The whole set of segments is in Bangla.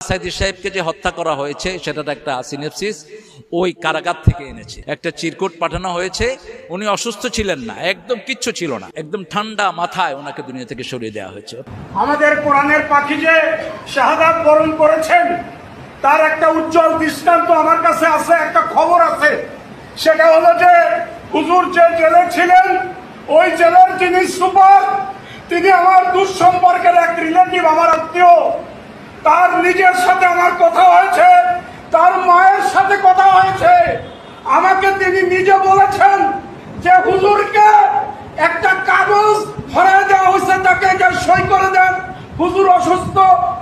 সাইদি সাহেবকে যে হত্যা করা হয়েছে সেটার একটা সিনপসিস ওই কারাগার থেকে এনেছে। একটা চিরকুট পাঠানো হয়েছে, উনি অসুস্থ ছিলেন না, একদম কিচ্ছু ছিল না, একদম ঠান্ডা মাথায় ওনাকে দুনিয়া থেকে সরিয়ে দেওয়া হয়েছে। আমাদের কোরআনের পাখি যে শাহাদাত বরণ করেছেন তার একটা উজ্জ্বল দৃষ্টান্ত আমার কাছে আছে, একটা খবর আছে। সেটা হলো যে হুজুর যে জেলে ছিলেন ওই জেলের যিনি সুপার তিনি আমার দূর সম্পর্কের এক রিলেটিভ, আমার আত্মীয়। তার নিজের সাথে আমার কথা হয়েছে, তার মায়ের সাথে কথা হয়েছে। আমাকে তিনি নিজে বলেছেন যে হুজুরকে একটা কাগজ ধরায় দেওয়া হয়েছে, তাকে সই করে দেন, হুজুর অসুস্থ,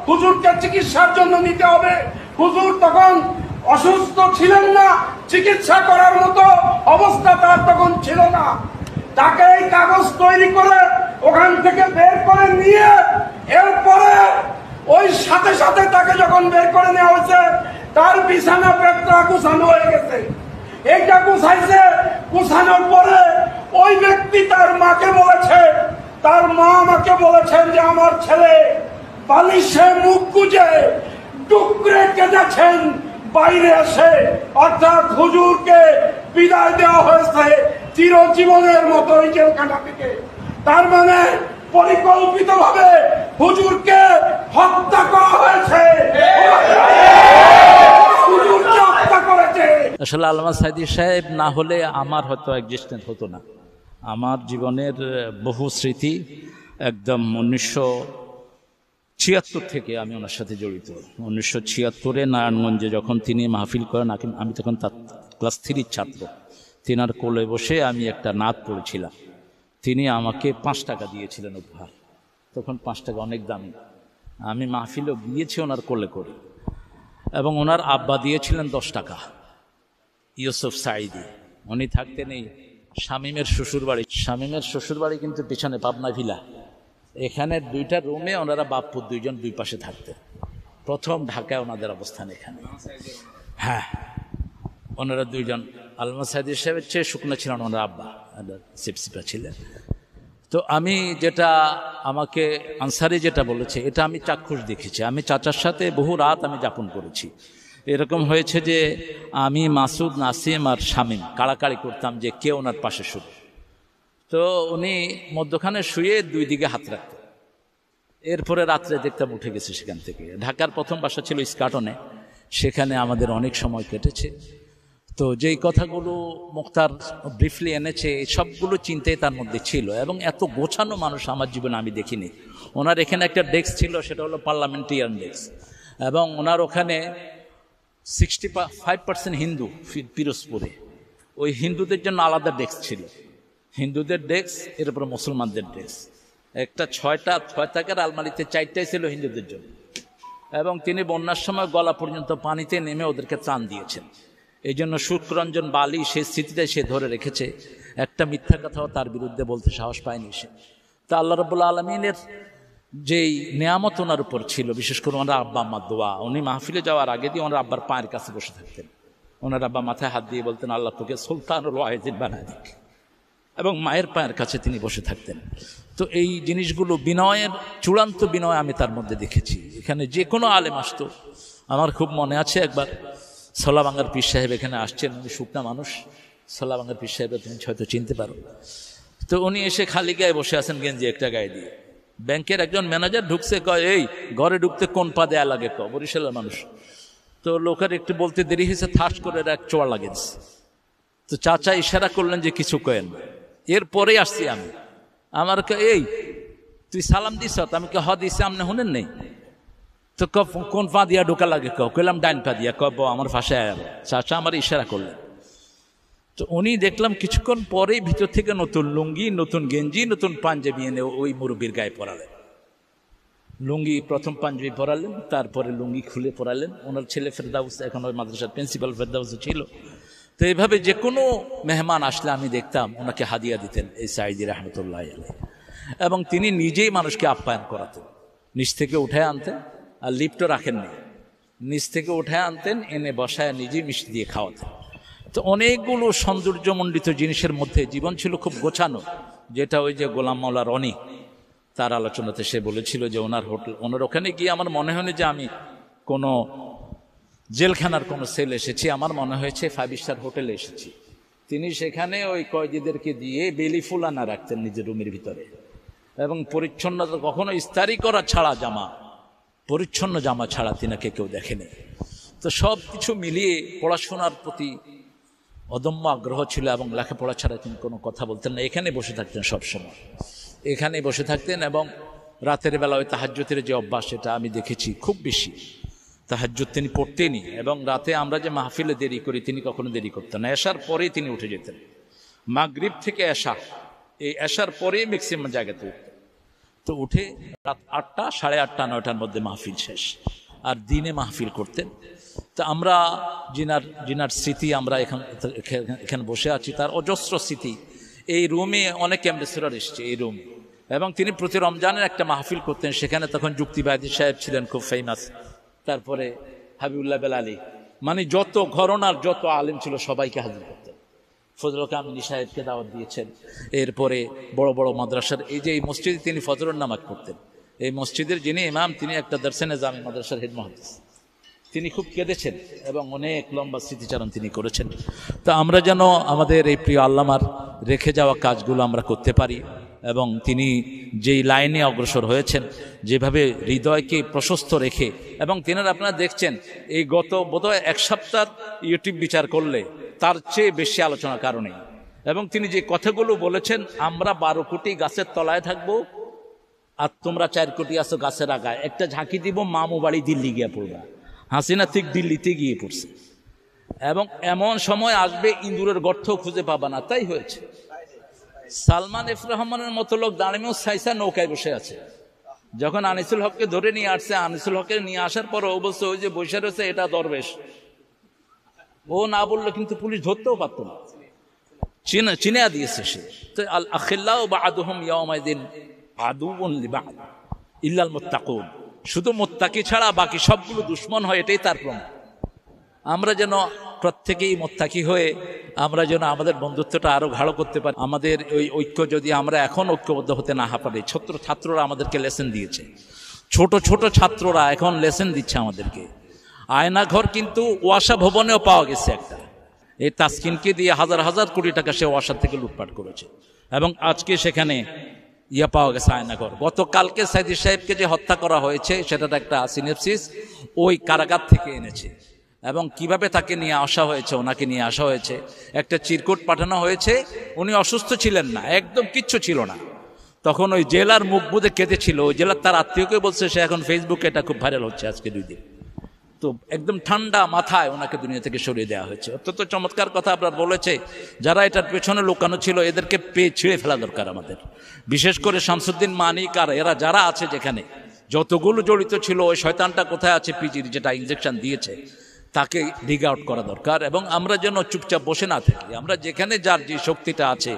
হুজুরকে চিকিৎসার জন্য নিতে হবে। হুজুর তখন অসুস্থ ছিলেন না, চিকিৎসা করার মতো অবস্থা তার তখন ছিল না। তাকে এই কাগজ তৈরি করে ওখান থেকে বের করে নিয়ে এরপরে ওই সাথে সাথে তাকে যখন বের করে নেওয়া হয়েছে তার বিছানা পেটটা গুছানো হয়ে গেছে। এইটা গুছাইছে, গুছানোর পরে ওই ব্যক্তি তার মাকে বলেছে, তার মা আমাকে বলেছেন যে আমার ছেলে বালিশে মুখ গুজে টুকরে কেঁদেছেন বাইরে আসে, অর্থাৎ হুজুরকে বিদায় দেওয়া হয়েছে চিরজীবনের মতো ওই জেলখানা থেকে। তার মানে পরিকল্পিতভাবে হুজুরকে হত্যা করা হয়েছে, হুজুরকে হত্যা করেছে। আসলে আল্লামা সাইদি সাহেব না হলে আমার হয়তো এক্সিস্টেন্স হতো না। আমার জীবনের বহু স্মৃতি একদম 1976 থেকে আমি ওনার সাথে জড়িত। 1976-এ নারায়ণগঞ্জে যখন তিনি মাহফিল করেন, আমি তখন তার ক্লাস 3 ছাত্র। তিনার কোলে বসে আমি একটা নাত পড়েছিলাম। তিনি আমাকে 5 টাকা দিয়েছিলেন উপহার। তখন 5 টাকা অনেক দামি। আমি মাহফিলও গিয়েছি ওনার কোলে করে, এবং ওনার আব্বা দিয়েছিলেন 10 টাকা, ইউসুফ সাইদি। উনি থাকতেন এই শামীমের শ্বশুরবাড়ি। শামীমের শ্বশুরবাড়ি কিন্তু পেছনে পাবনা ভিলা। এখানে 2টা রুমে ওনারা বাপ্পুর 2 জন 2 পাশে থাকতেন। প্রথম ঢাকায় ওনাদের অবস্থান এখানে। হ্যাঁ, ওনারা 2 জন। আল্লামা সাইদি সাহেবের চেয়ে শুকনো ছিলেন ওনার আব্বা, সিপসিপা ছিলেন। তো আমি যেটা আমাকে আনসারি যেটা বলেছে এটা আমি চাক্ষুষ দেখেছি। আমি চাচার সাথে বহু রাত আমি যাপন করেছি। এরকম হয়েছে যে আমি মাসুদ, নাসিম আর শামীম কাড়াকাড়ি করতাম যে কে ওনার পাশে শুবে। তো উনি মধ্যখানে শুয়ে 2 দিকে হাত রাখতেন। এরপরে রাত্রে দেখতাম উঠে গেছে সেখান থেকে। ঢাকার প্রথম বাসা ছিল ইস্কাটনে, সেখানে আমাদের অনেক সময় কেটেছে। তো যেই কথাগুলো মুখতার ব্রিফলি এনেছে সবগুলো চিন্তাই তার মধ্যে ছিল, এবং এত গোছানো মানুষ আমার জীবনে আমি দেখিনি। ওনার এখানে একটা ডেস্ক ছিল, সেটা হলো পার্লামেন্টারিয়ান ডেস্ক, এবং ওনার ওখানে 65% হিন্দু পিরোজপুরে। ওই হিন্দুদের জন্য আলাদা ডেস্ক ছিল, হিন্দুদের ডেস্ক, এর উপরে মুসলমানদের ডেস্ক। একটা 6 টাকার আলমারিতে 4টাই ছিল হিন্দুদের জন্য। এবং তিনি বন্যার সময় গলা পর্যন্ত পানিতে নেমে ওদেরকে ত্রাণ দিয়েছেন। এই জন্য শুক্রঞ্জন বালি সেই স্মৃতিটাই সে ধরে রেখেছে। একটা মিথ্যা কথাও তার বিরুদ্ধে বলতে সাহস পায়নি সে। তা আল্লাহ রাব্বুল আলামিনের যেই নেয়ামত ওনার উপর ছিল, বিশেষ করে ওনার আব্বা আম্মার দোয়া। উনি মাহফিলে যাওয়ার আগে দিয়ে ওনার আব্বার পায়ের কাছে বসে থাকতেন। ওনার আব্বা মাথায় হাত দিয়ে বলতেন আল্লাহ তোকে সুলতানুল ওয়াহিদ বানায় দিক, এবং মায়ের পায়ের কাছে তিনি বসে থাকতেন। তো এই জিনিসগুলো বিনয়ের চূড়ান্ত বিনয় আমি তার মধ্যে দেখেছি। এখানে যে কোনো আলেম আসতো। আমার খুব মনে আছে একবার সোলাবাঙ্গার পীর সাহেব এখানে আসছেন। উনি শুকনা মানুষ, সোলাবাঙ্গার পীর সাহেব তুমি হয়তো চিনতে পারো। তো উনি এসে খালি গায়ে বসে আছেন, গেঞ্জি একটা গায়ে দিয়ে। ব্যাংকের একজন ম্যানেজার ঢুকছে, কয় এই ঘরে ঢুকতে কোন পা দেয়া লাগে, বরিশালের মানুষ। তো লোকের একটু বলতে দেরি হয়েছে, থাস করে এক চোয়া লাগেছে। তো চাচা ইশারা করলেন যে কিছু কেন। এরপরে আসছি আমি, আমার এই তুই সালাম দিস? আমি হ দিছি, আপনি শুনেন নেই? তো কোন পা দিয়া ঢোকা লাগে? কইলাম ডাইন পা দিয়া। কব আমার ভাষায় আয়াল। চাচা আমার ইশারা করলেন। তো উনি দেখলাম কিছুক্ষণ পরেই ভিতর থেকে নতুন লুঙ্গি, নতুন গেঞ্জি, নতুন পাঞ্জাবি এনে ওই মুরব্বীর গায়ে পরালেন। লুঙ্গি প্রথম পাঞ্জাবি পরালেন, তারপরে লুঙ্গি খুলে পরালেন। ওনার ছেলে ফেরদাউস, এখন ওই মাদ্রাসার প্রিন্সিপাল ফেরদাউস ছিল। তো এইভাবে যে কোনো মেহমান আসলে আমি দেখতাম ওনাকে হাদিয়া দিতেন এই সাইদি রহমতুল্লাহ আলাইহি, এবং তিনি নিজেই মানুষকে আপ্যায়ন করাতেন। নিচ থেকে উঠায় আনতেন, আর লিফটও রাখেননি, নিচ থেকে উঠায় আনতেন, এনে বসায় নিজেই মিষ্টি দিয়ে খাওয়াতেন। তো অনেকগুলো সৌন্দর্যমণ্ডিত জিনিসের মধ্যে জীবন ছিল খুব গোছানো, যেটা ওই যে গোলাম মাওলা রনি তার আলোচনাতে সে বলেছিল যে ওনার হোটেল, ওনার ওখানে গিয়ে আমার মনে হয়নি যে আমি কোনো জেলখানার কোনো সেল এসেছি, আমার মনে হয়েছে 5 স্টার হোটেলে এসেছি। তিনি সেখানে ওই কয়েদিদেরকে দিয়ে বেলি ফুলানা রাখতেন নিজের রুমের ভিতরে, এবং পরিচ্ছন্নতা কখনো ইস্তারি করা ছাড়া জামা, পরিচ্ছন্ন জামা ছাড়া তিনাকে কেউ দেখেনি। তো সব কিছু মিলিয়ে পড়াশোনার প্রতি অদম্য আগ্রহ ছিল, এবং লেখাপড়া ছাড়া তিনি কোনো কথা বলতেন না। এখানে বসে থাকতেন সবসময়, এখানে বসে থাকতেন, এবং রাতের বেলা ওই তাহাজ্জুদের যে অভ্যাস সেটা আমি দেখেছি খুব বেশি। তাহাজ্জুদ তিনি পড়তেনই, এবং রাতে আমরা যে মাহফিলে দেরি করি তিনি কখনো দেরি করতেন না। এশার পরেই তিনি উঠে যেতেন, মাগরিব থেকে এশা, এই এশার পরেই ম্যাক্সিমাম জায়গাতে উঠতেন। তো উঠে রাত 8টা, 8:30, 9টার মধ্যে মাহফিল শেষ, আর দিনে মাহফিল করতেন। তো আমরা জিনার স্মৃতি, আমরা এখানে বসে আছি, তার অজস্র স্মৃতি। এই রুমে অনেক অ্যাম্বাসেডর এসছে এই রুমে, এবং তিনি প্রতি রমজানের একটা মাহফিল করতেন। সেখানে তখন যুক্তিবাদী সাহেব ছিলেন খুব ফেমাস, তারপরে হাবিবুল্লাহ বেলালি, মানে যত ঘরানার যত আলেম ছিল সবাইকে হাজির করতেন। ফজল কামিনী সাহেবকে দাওয়াত দিয়েছেন। এরপরে বড় বড় মাদ্রাসার এই যে এই মসজিদে তিনি ফজরের নামাজ পড়তেন, এই মসজিদের যিনি ইমাম তিনি একটা দর্শনে জামি মাদ্রাসার হেড মুহাদ্দিস। তিনি খুব কেঁদেছেন এবং অনেক লম্বা স্মৃতিচারণ তিনি করেছেন। তো আমরা যেন আমাদের এই প্রিয় আল্লামার রেখে যাওয়া কাজগুলো আমরা করতে পারি, এবং তিনি যেই লাইনে অগ্রসর হয়েছেন, যেভাবে হৃদয়কে প্রশস্ত রেখে, এবং তিনারা আপনারা দেখছেন এই গত বোধহয় 1 সপ্তাহ ইউটিউব বিচার করলে তার চেয়ে বেশি আলোচনার কারণে, এবং তিনি যে কথাগুলো বলেছেন, আমরা 12 কোটি গাছের তলায় থাকবো আর তোমরা 4 কোটি আছো গাছের আগায়, একটা ঝাঁকি দিব মামু বাড়ি দিল্লি গিয়ে পড়বা। হাসিনা ঠিক দিল্লিতে গিয়ে পড়ছে, এবং এমন সময় আসবে ইন্দুরের গর্ত খুঁজে পাবা না। তাই হয়েছে। সালমান এফ রহমানের মতো লোক দাঁড়িয়েও সাইসা নৌকায় বসে আছে। যখন আনিসুল হককে ধরে নিয়ে আসছে, আনিসুল হককে নিয়ে আসার পর ও বলছে ওই যে বসে রয়েছে এটা দরবেশ। ও না বললো কিন্তু পুলিশ ধরতেও পারত না, চিনে দিয়েছে সে। তো আল আখিল্লাউ বা'দুহুম ইয়াওমাইদিন আদুউন লিবা'দ ইল্লাল মুত্তাকুন, শুধু মুত্তাকি ছাড়া বাকি সবগুলো দুশমন হয়, এটাই তার প্রমাণ। আমরা যেন প্রত্যেকেই মুত্তাকি হয়ে আমরা যেন আমাদের বন্ধুত্বটা আরো গাঢ় করতে পারি। আমাদের ওই ঐক্য যদি আমরা এখন ঐক্যবদ্ধ হতে না পারি, ছাত্ররা আমাদেরকে লেসন দিয়েছে, ছোট ছোট ছাত্ররা এখন লেসন দিচ্ছে আমাদেরকে। আয়নাঘর কিন্তু ওয়াসা ভবনেও পাওয়া গেছে একটা, এই তাসকিনকে দিয়ে হাজার হাজার কোটি টাকা সে ওয়াসা থেকে লুটপাট করেছে, এবং আজকে সেখানে পাওয়া গেছে আয়নাঘর। গতকালকে সাইদি সাহেবকে যে হত্যা করা হয়েছে সেটার একটা সিনেপসিস ওই কারাগার থেকে এনেছে, এবং কিভাবে তাকে নিয়ে আসা হয়েছে, ওনাকে নিয়ে আসা হয়েছে, একটা চিরকুট পাঠানো হয়েছে। উনি অসুস্থ ছিলেন না, একদম কিচ্ছু ছিল না, তখন ওই জেলার মুখ বুঝে কেঁদেছিল। ওই জেলার তার আত্মীয়কে বলছে, সে এখন ফেসবুকে এটা খুব ভাইরাল হচ্ছে আজকে 2 দিন। তো একদম ঠান্ডা মাথায় ওনাকে দুনিয়া থেকে সরিয়ে দেওয়া হয়েছে। অত্যন্ত চমৎকার কথা আপনার বলেছে। যারা এটার পেছনে লুকানো ছিল এদেরকে পেয়ে ছিঁড়ে ফেলা দরকার আমাদের, বিশেষ করে শামসুদ্দিন মানিক আর এরা যারা আছে, যেখানে যতগুলো জড়িত ছিল, ওই শয়তানটা কোথায় আছে, পিজির যেটা ইনজেকশন দিয়েছে তাকে ডিগ আউট করা দরকার। এবং আমরা যেন চুপচাপ বসে না থাকি, আমরা যেখানে যার যে শক্তিটা আছে,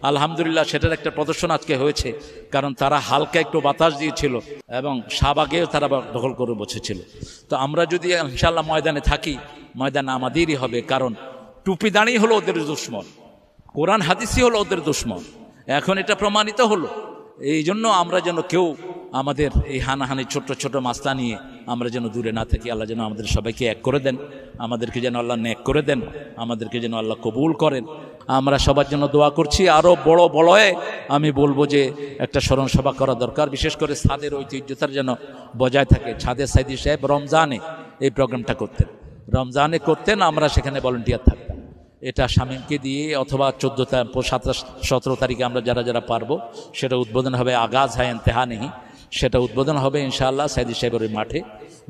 আলহামদুলিল্লাহ সেটার একটা প্রদর্শন আজকে হয়েছে, কারণ তারা হালকা একটু বাতাস দিয়েছিল এবং শাহবাগেও তারা দখল করে বসেছিল। তো আমরা যদি ইনশাআল্লাহ ময়দানে থাকি, ময়দান আমাদেরই হবে, কারণ টুপি দাঁড়িয়ে হলো ওদের দুশমন, কোরআন হাদিসই হলো ওদের দুশমন, এখন এটা প্রমাণিত হলো। এই জন্য আমরা যেন কেউ আমাদের এই হানাহানি ছোট ছোট মাসলা নিয়ে আমরা যেন দূরে না থাকি। আল্লাহ যেন আমাদের সবাইকে এক করে দেন, আমাদেরকে যেন আল্লাহ নেক করে দেন, আমাদেরকে যেন আল্লাহ কবুল করেন। আমরা সবার জন্য দোয়া করছি। আরও বড় বড়য়ে আমি বলবো যে একটা স্মরণ সভা করা দরকার, বিশেষ করে ছাদের ঐতিহ্যতার যেন বজায় থাকে। ছাদের সাইদি সাহেব রমজানে এই প্রোগ্রামটা করতেন, রমজানে করতেন, আমরা সেখানে ভলেন্টিয়ার থাকতাম। এটা শামীমকে দিয়ে অথবা 17 তারিখে আমরা যারা যারা পারবো সেটা উদ্বোধন হবে। আগাজ হয় ইন্তেহা নেই, সেটা উদ্বোধন হবে ইনশাআল্লাহ সাইদি সাহেবের মাঠে,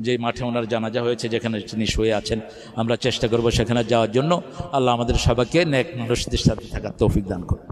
যে মাঠে ওনার জানাজা হয়েছে, যেখানে তিনি শুয়ে আছেন। আমরা চেষ্টা করব সেখানে যাওয়ার জন্য। আল্লাহ আমাদের সবাইকে নেক মানুষদের সাথে থাকার তৌফিক দান করুন।